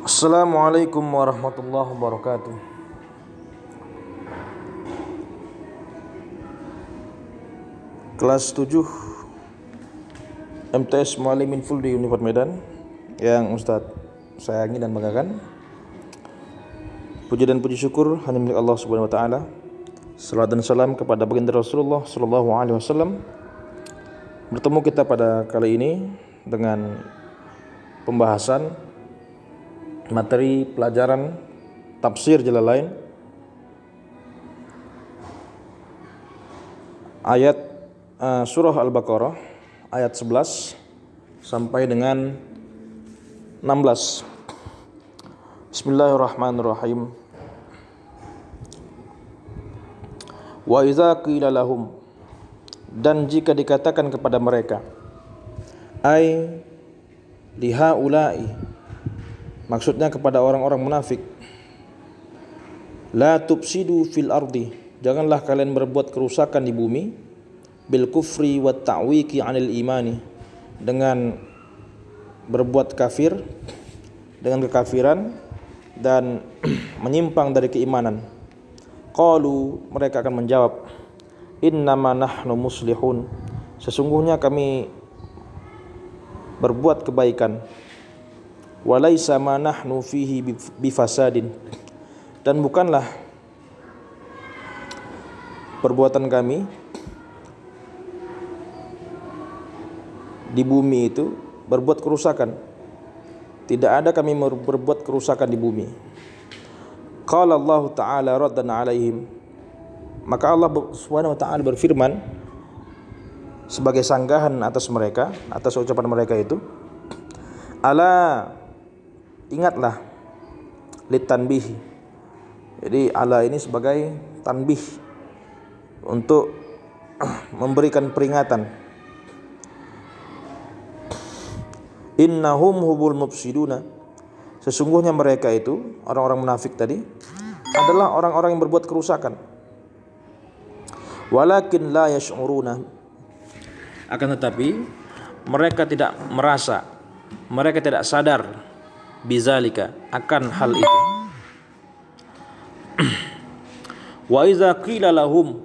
Assalamualaikum warahmatullahi wabarakatuh. Kelas 7 MTS Muallimin Full di Universitas Medan yang Ustadz sayangi dan banggakan. Puji dan puji syukur hanya milik Allah Subhanahu wa taala. Salawat dan salam kepada baginda Rasulullah sallallahu alaihi wasallam. Bertemu kita pada kali ini dengan pembahasan materi pelajaran tafsir Jalalain ayat surah Al-Baqarah ayat 11 sampai dengan 16. Bismillahirrahmanirrahim. Wa idza qila lahum, dan jika dikatakan kepada mereka, ai lihaula'i, maksudnya kepada orang-orang munafik, la tufsidu fil ardi, janganlah kalian berbuat kerusakan di bumi, bil kufri wat ta'wiki 'anil imani, dengan berbuat kafir, dengan kekafiran dan menyimpang dari keimanan. Qalu, mereka akan menjawab, innama nahnu muslihun, sesungguhnya kami berbuat kebaikan. Walaisa ma nahnu fihi bifasadin, dan bukanlah perbuatan kami di bumi itu berbuat kerusakan. Tidak ada kami berbuat kerusakan di bumi. Qala Allah Ta'ala raddan alaihim, maka Allah Subhanahu wa taala berfirman sebagai sanggahan atas mereka, atas ucapan mereka itu, ala, ingatlah, litanbih. Jadi ala ini sebagai tanbih, untuk memberikan peringatan. Innahum hubul mufsiduna, sesungguhnya mereka itu, orang-orang munafik tadi, adalah orang-orang yang berbuat kerusakan. Walakin la yash'uruna, akan tetapi mereka tidak merasa, mereka tidak sadar bizalika, akan hal itu. Wa iza qila lahum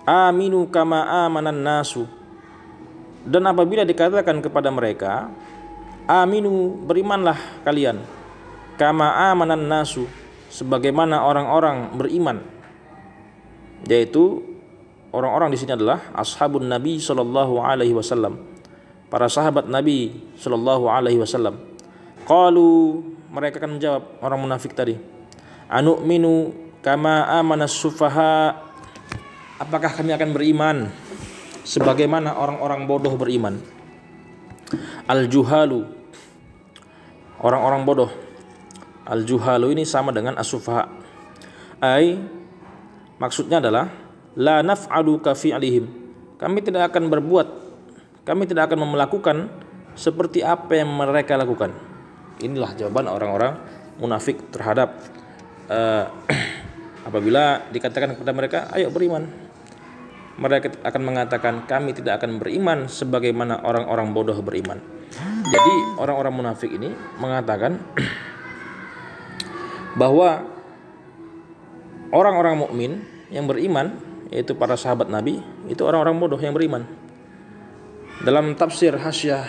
aminu kama amanan nasu, dan apabila dikatakan kepada mereka, aminu, berimanlah kalian, kama amanan nasu, sebagaimana orang-orang beriman, yaitu orang-orang di sini adalah ashabun Nabi sallallahu alaihi wasallam, para sahabat Nabi sallallahu alaihi wasallam. Qalu, mereka akan menjawab, orang munafik tadi, anu'minu kama amanas sufaha, apakah kami akan beriman sebagaimana orang-orang bodoh beriman. Al-juhalu, orang-orang bodoh. Al-juhalu ini sama dengan as-sufaha. Ai, maksudnya adalah la naf'alu ka fi'lihim, kami tidak akan berbuat, kami tidak akan melakukan seperti apa yang mereka lakukan. Inilah jawaban orang-orang munafik terhadap apabila dikatakan kepada mereka, ayo beriman, mereka akan mengatakan, kami tidak akan beriman sebagaimana orang-orang bodoh beriman. Jadi orang-orang munafik ini mengatakan bahwa orang-orang mukmin yang beriman, yaitu para sahabat Nabi, itu orang-orang bodoh yang beriman. Dalam tafsir Hasyiah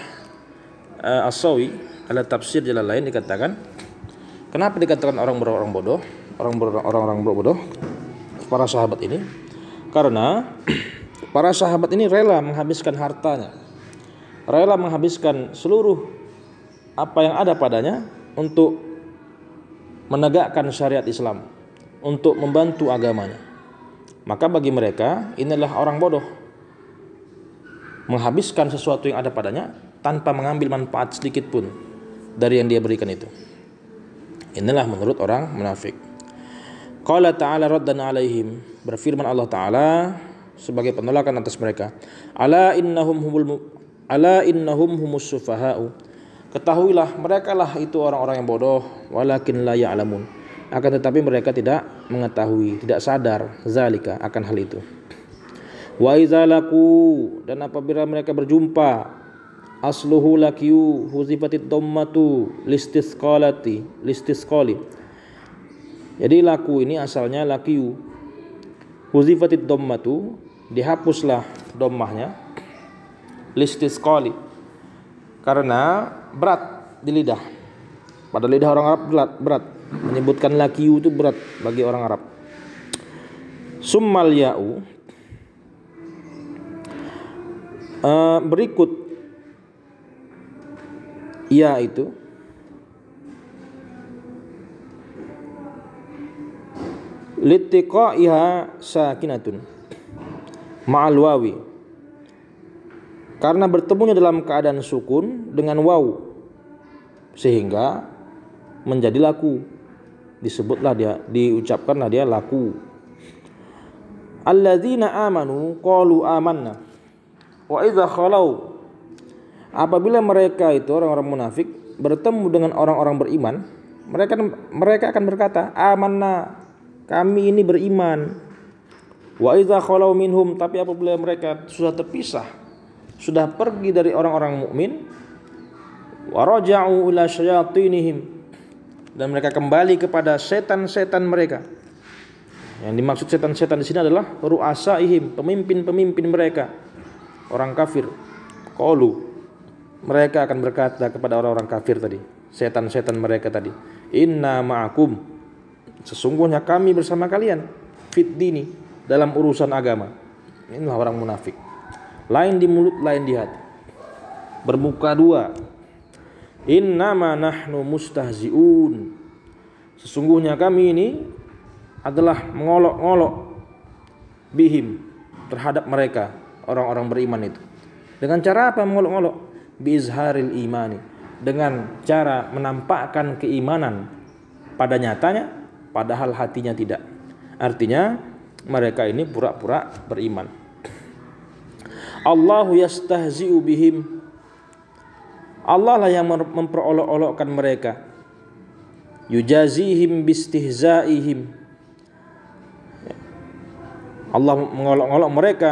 As-Sawi ala tafsir Jalalain dikatakan, kenapa dikatakan orang-orang bodoh, orang-orang bodoh para sahabat ini? Karena para sahabat ini rela menghabiskan hartanya, rela menghabiskan seluruh apa yang ada padanya untuk menegakkan syariat Islam, untuk membantu agamanya. Maka bagi mereka inilah orang bodoh, menghabiskan sesuatu yang ada padanya tanpa mengambil manfaat sedikit pun dari yang dia berikan itu. Inilah menurut orang munafik. Qala ta'ala raddan alaihim, berfirman Allah Ta'ala sebagai penolakan atas mereka, ala innahum humus sufaha'u, ketahuilah mereka lah itu orang-orang yang bodoh, walakin la ya'lamun, akan tetapi mereka tidak mengetahui, tidak sadar zalika, akan hal itu. Wa idza laqu, dan apabila mereka berjumpa asluhu lakiu huzifatid dhammatu listisqali. Jadi laku ini asalnya lakiu, huzifatid dhammatu, dihapuslah dhammahnya, listisqali, karena berat di lidah. Pada lidah orang Arab berat. Menyebutkan lakiu itu berat bagi orang Arab. Summal ya'u, berikut ya itu litiqaiha sakinatun ma'al wawi, karena bertemunya dalam keadaan sukun dengan waw, sehingga menjadi laku, disebutlah dia, diucapkanlah dia laku. Alladzina amanu qalu amanna wa idza khalau, apabila mereka itu orang-orang munafik bertemu dengan orang-orang beriman, mereka akan berkata amanna, kami ini beriman. Wa idza khalau minhum, tapi apabila mereka sudah terpisah, sudah pergi dari orang-orang mukmin, wa raja'u ila syayatinihim, dan mereka kembali kepada setan-setan mereka. Yang dimaksud setan-setan di sini adalah ru'asaihim, pemimpin-pemimpin mereka, orang kafir. Qalu, mereka akan berkata kepada orang-orang kafir tadi, setan-setan mereka tadi, inna ma'akum, sesungguhnya kami bersama kalian, fit dini, dalam urusan agama. Inilah orang munafik, lain di mulut, lain di hati, bermuka dua. Innama nahnu mustahzi'un, sesungguhnya kami ini adalah mengolok-olok bihim, terhadap mereka, orang-orang beriman itu. Dengan cara apa mengolok-olok? Biizharil imani, dengan cara menampakkan keimanan pada nyatanya, padahal hatinya tidak. Artinya mereka ini pura-pura beriman. Allahu yastahzi'u bihim, Allah lah yang memperolok-olokkan mereka. Yujazihim bistihzaihim, Allah mengolok-olok mereka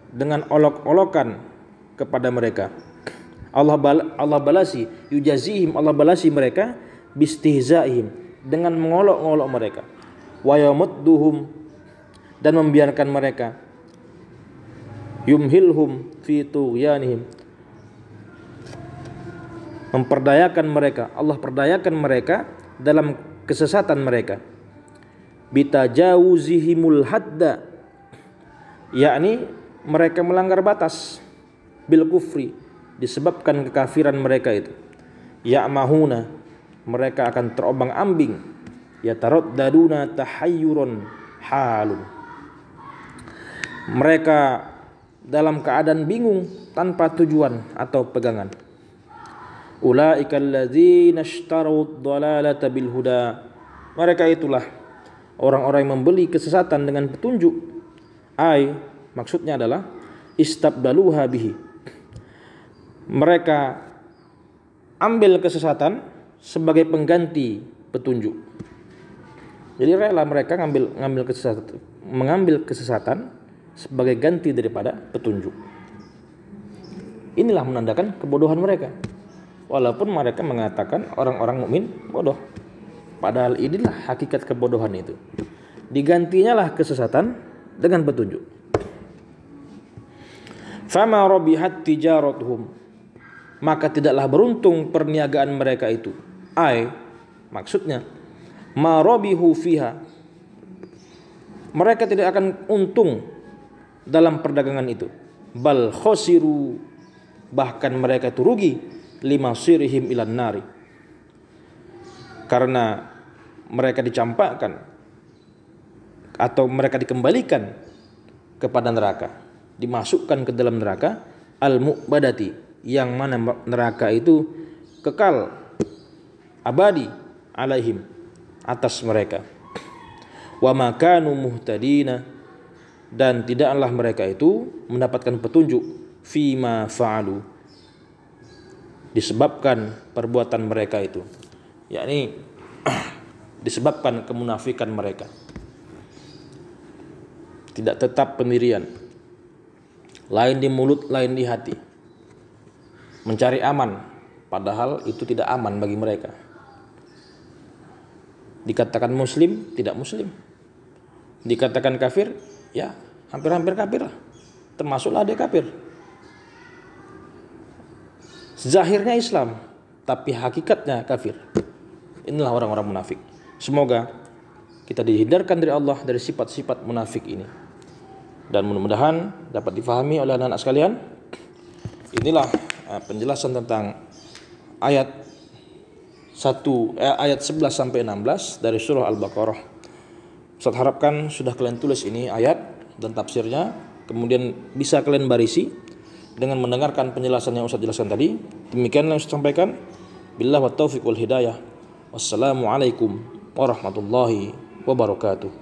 dengan olok-olokan kepada mereka. Allah balasi, yujazihim, Allah balasi mereka bistihzaihim, dengan mengolok-olok mereka. Wa yamudduhum, dan membiarkan mereka, yumhilhum fi tughyanihim, memperdayakan mereka, Allah perdayakan mereka dalam kesesatan mereka. Bitajawuzihimul hadda, yakni mereka melanggar batas, bil kufri, disebabkan kekafiran mereka itu. Ya'mahuna, mereka akan terombang-ambing. Yataraddaduna tahayyurun halun, mereka dalam keadaan bingung tanpa tujuan atau pegangan. Ulaika alladzina ishtarawud dhalalata bil huda, mereka itulah orang-orang yang membeli kesesatan dengan petunjuk. Maksudnya adalah istabdaluha bihi, mereka ambil kesesatan sebagai pengganti petunjuk. Jadi rela mereka mengambil kesesatan sebagai ganti daripada petunjuk. Inilah menandakan kebodohan mereka. Walaupun mereka mengatakan orang-orang mukmin bodoh, padahal inilah hakikat kebodohan itu. Digantinya lah kesesatan dengan petunjuk. Fama rabihat tijaratuhum, maka tidaklah beruntung perniagaan mereka itu. Maksudnya ma rabihu fiha, mereka tidak akan untung dalam perdagangan itu. Bal khosiru, bahkan mereka itu rugi, limasirihim ilan nari, karena mereka dicampakkan atau mereka dikembalikan kepada neraka, dimasukkan ke dalam neraka al-mu'badati, yang mana neraka itu kekal abadi alaihim, atas mereka. Wa makanu muhtadina, dan tidaklah mereka itu mendapatkan petunjuk fima fa'alu, disebabkan perbuatan mereka itu, yakni disebabkan kemunafikan mereka, tidak tetap pendirian, lain di mulut, lain di hati. mencari aman, padahal itu tidak aman bagi mereka. Dikatakan muslim, tidak muslim. Dikatakan kafir, ya hampir-hampir kafir lah. Termasuklah dia kafir. Zahirnya Islam, tapi hakikatnya kafir. Inilah orang-orang munafik. Semoga kita dihindarkan dari Allah dari sifat-sifat munafik ini. Dan mudah-mudahan dapat difahami oleh anak-anak sekalian. Inilah penjelasan tentang ayat 11 sampai 16 dari surah Al-Baqarah. Ustaz harapkan sudah kalian tulis ini ayat dan tafsirnya, kemudian bisa kalian barisi dengan mendengarkan penjelasan yang Ustaz jelaskan tadi. Demikianlah yang Ustaz sampaikan. Billahi wa taufiq wal hidayah. Wassalamualaikum warahmatullahi wabarakatuh.